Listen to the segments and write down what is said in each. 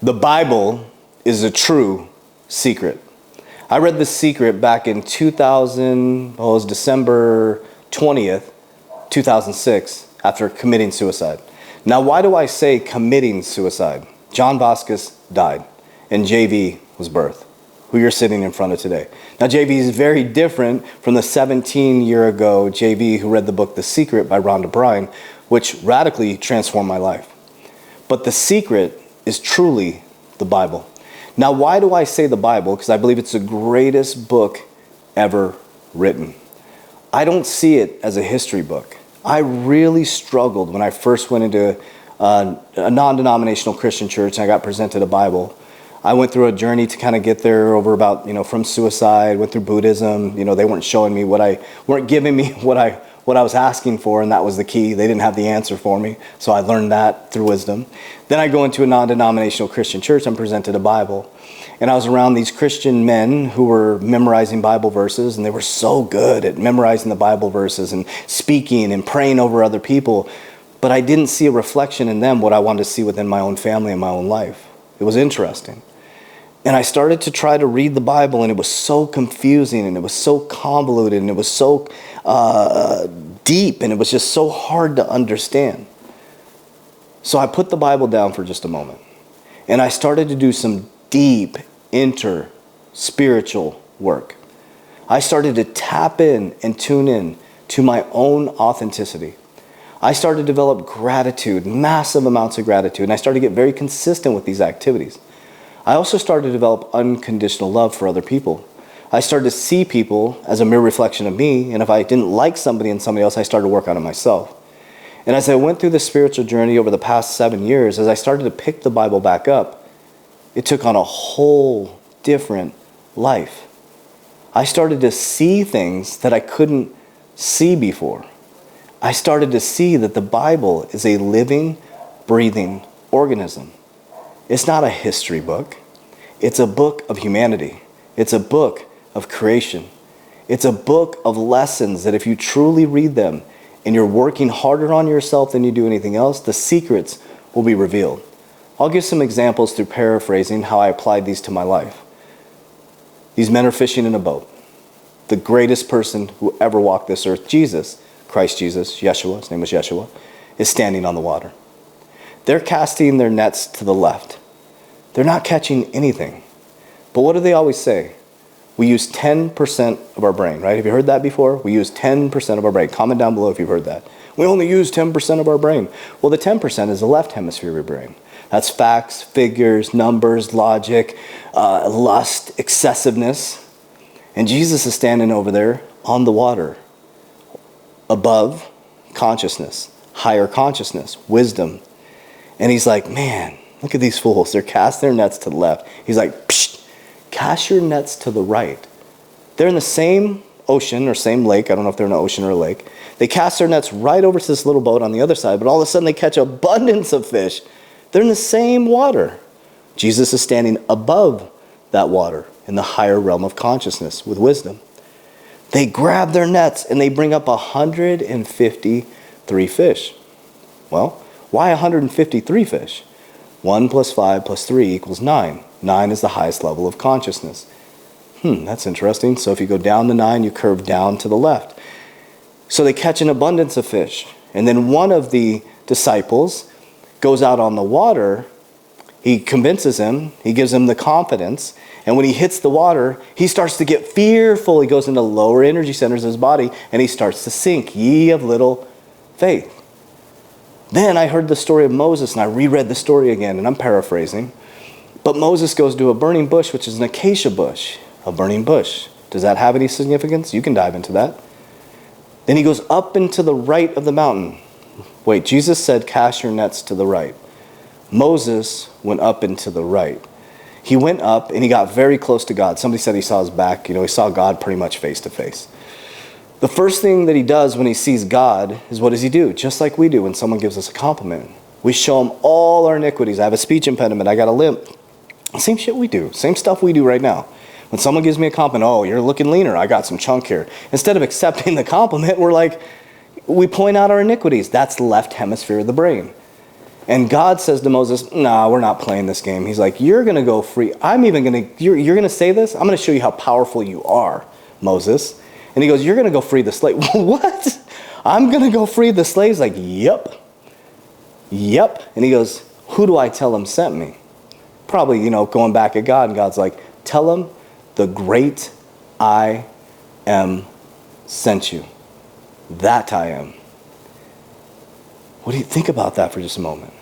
The Bible is a true secret. I read The Secret back in 2000, it was December 20th, 2006, after committing suicide. Now, why do I say committing suicide? John Vasquez died, and JV was birthed, who you're sitting in front of today. Now, JV is very different from the 17-year-ago JV who read the book The Secret by Rhonda Byrne, which radically transformed my life. But The Secret is truly the Bible. Now, why do I say the Bible? Because I believe it's the greatest book ever written. I don't see it as a history book. I really struggled when I first went into a non-denominational Christian church and I got presented a Bible. I went through a journey to kind of get there over about, from suicide, went through Buddhism. They weren't showing me weren't giving me what I was asking for, and that was the key. They didn't have the answer for me, so I learned that through wisdom. Then I go into a non-denominational Christian church and presented a Bible. And I was around these Christian men who were memorizing Bible verses, and they were so good at memorizing the Bible verses and speaking and praying over other people. But I didn't see a reflection in them what I wanted to see within my own family and my own life. It was interesting. And I started to try to read the Bible, and it was so confusing, and it was so convoluted, and it was so deep, and it was just so hard to understand. So I put the Bible down for just a moment, and I started to do some deep spiritual work. I started to tap in and tune in to my own authenticity. I started to develop gratitude, massive amounts of gratitude, and I started to get very consistent with these activities. I also started to develop unconditional love for other people. I started to see people as a mere reflection of me, and if I didn't like somebody in somebody else, I started to work on it myself. And as I went through this spiritual journey over the past 7 years, as I started to pick the Bible back up, it took on a whole different life. I started to see things that I couldn't see before. I started to see that the Bible is a living, breathing organism. It's not a history book. It's a book of humanity. It's a book of creation. It's a book of lessons that if you truly read them and you're working harder on yourself than you do anything else, the secrets will be revealed. I'll give some examples through paraphrasing how I applied these to my life. These men are fishing in a boat. The greatest person who ever walked this earth, Jesus, Christ Jesus, Yeshua, his name was Yeshua, is standing on the water. They're casting their nets to the left. They're not catching anything. But what do they always say? We use 10% of our brain, right? Have you heard that before? We use 10% of our brain. Comment down below if you've heard that. We only use 10% of our brain. Well, the 10% is the left hemisphere of your brain. That's facts, figures, numbers, logic, lust, excessiveness. And Jesus is standing over there on the water, above consciousness, higher consciousness, wisdom. And he's like, man, look at these fools. They're casting their nets to the left. He's like, psh, cast your nets to the right. They're in the same ocean or same lake. I don't know if they're in an ocean or a lake. They cast their nets right over to this little boat on the other side, but all of a sudden they catch abundance of fish. They're in the same water. Jesus is standing above that water in the higher realm of consciousness with wisdom. They grab their nets and they bring up 153 fish. Well, why 153 fish? 1 plus 5 plus 3 equals 9. 9 is the highest level of consciousness. That's interesting. So if you go down to 9, you curve down to the left. So they catch an abundance of fish. And then one of the disciples goes out on the water. He convinces him. He gives him the confidence. And when he hits the water, he starts to get fearful. He goes into lower energy centers of his body, and he starts to sink. Ye of little faith. Then I heard the story of Moses, and I reread the story again, and I'm paraphrasing. But Moses goes to a burning bush, which is an acacia bush. A burning bush. Does that have any significance? You can dive into that. Then he goes up into the right of the mountain. Wait, Jesus said, cast your nets to the right. Moses went up into the right. He went up and he got very close to God. Somebody said he saw his back. He saw God pretty much face to face. The first thing that he does when he sees God is, what does he do? Just like we do when someone gives us a compliment. We show him all our iniquities. I have a speech impediment. I got a limp. Same shit we do. Same stuff we do right now. When someone gives me a compliment, oh, you're looking leaner. I got some chunk here. Instead of accepting the compliment, we point out our iniquities. That's the left hemisphere of the brain. And God says to Moses, nah, we're not playing this game. He's like, you're going to go free. You're going to say this? I'm going to show you how powerful you are, Moses. And he goes, you're going to go free the slave. What? I'm going to go free the slaves? Like, yep. And he goes, who do I tell him sent me? Probably, going back at God. And God's like, tell him the great I am sent you. That I am. What do you think about that for just a moment?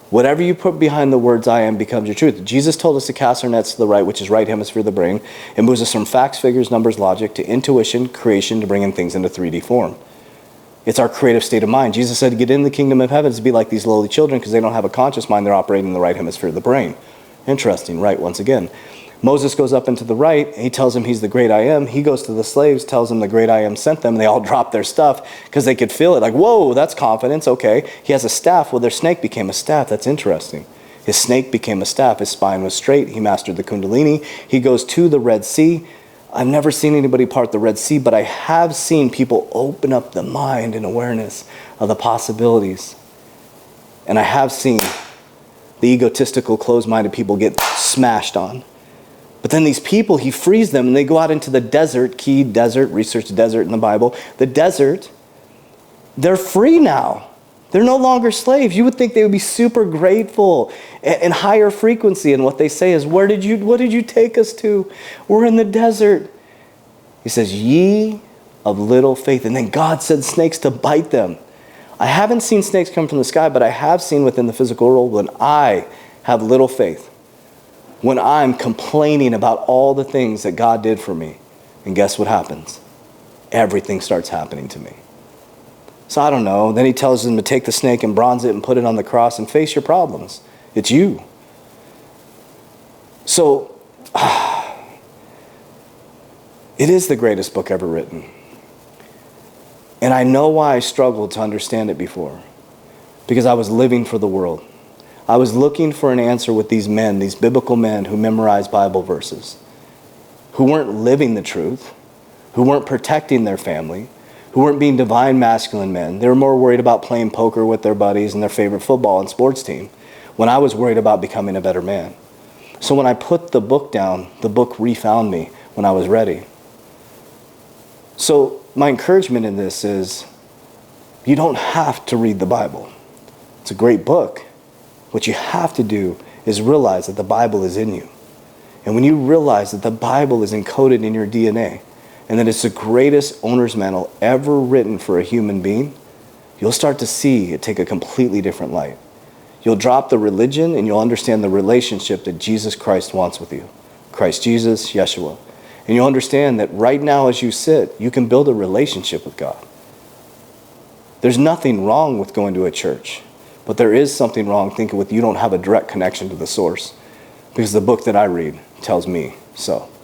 Whatever you put behind the words I am becomes your truth. Jesus told us to cast our nets to the right, which is right hemisphere of the brain. It moves us from facts, figures, numbers, logic, to intuition, creation, to bringing things into 3D form. It's our creative state of mind. Jesus said to get in the kingdom of heaven is to be like these lowly children because they don't have a conscious mind. They're operating in the right hemisphere of the brain. Interesting, right? Once again. Moses goes up into the right. And he tells him he's the great I am. He goes to the slaves, tells them the great I am sent them. They all drop their stuff because they could feel it. Like, whoa, that's confidence. Okay. He has a staff. Well, their snake became a staff. That's interesting. His snake became a staff. His spine was straight. He mastered the Kundalini. He goes to the Red Sea. I've never seen anybody part the Red Sea, but I have seen people open up the mind and awareness of the possibilities. And I have seen the egotistical, closed-minded people get smashed on. But then these people, he frees them and they go out into the desert, key desert, research desert in the Bible. The desert, they're free now. They're no longer slaves. You would think they would be super grateful and higher frequency. And what they say is, what did you take us to? We're in the desert. He says, ye of little faith. And then God said snakes to bite them. I haven't seen snakes come from the sky, but I have seen within the physical world when I have little faith. When I'm complaining about all the things that God did for me. And guess what happens? Everything starts happening to me. So I don't know. Then he tells them to take the snake and bronze it and put it on the cross and face your problems. It's you. So, it is the greatest book ever written. And I know why I struggled to understand it before. Because I was living for the world. I was looking for an answer with these men, these biblical men who memorized Bible verses, who weren't living the truth, who weren't protecting their family, who weren't being divine masculine men. They were more worried about playing poker with their buddies and their favorite football and sports team, when I was worried about becoming a better man. So when I put the book down, the book refound me when I was ready. So my encouragement in this is, you don't have to read the Bible. It's a great book. What you have to do is realize that the Bible is in you. And when you realize that the Bible is encoded in your DNA, and that it's the greatest owner's manual ever written for a human being, you'll start to see it take a completely different light. You'll drop the religion and you'll understand the relationship that Jesus Christ wants with you. Christ Jesus, Yeshua. And you'll understand that right now as you sit, you can build a relationship with God. There's nothing wrong with going to a church. But there is something wrong thinking with you don't have a direct connection to the source. Because the book that I read tells me so.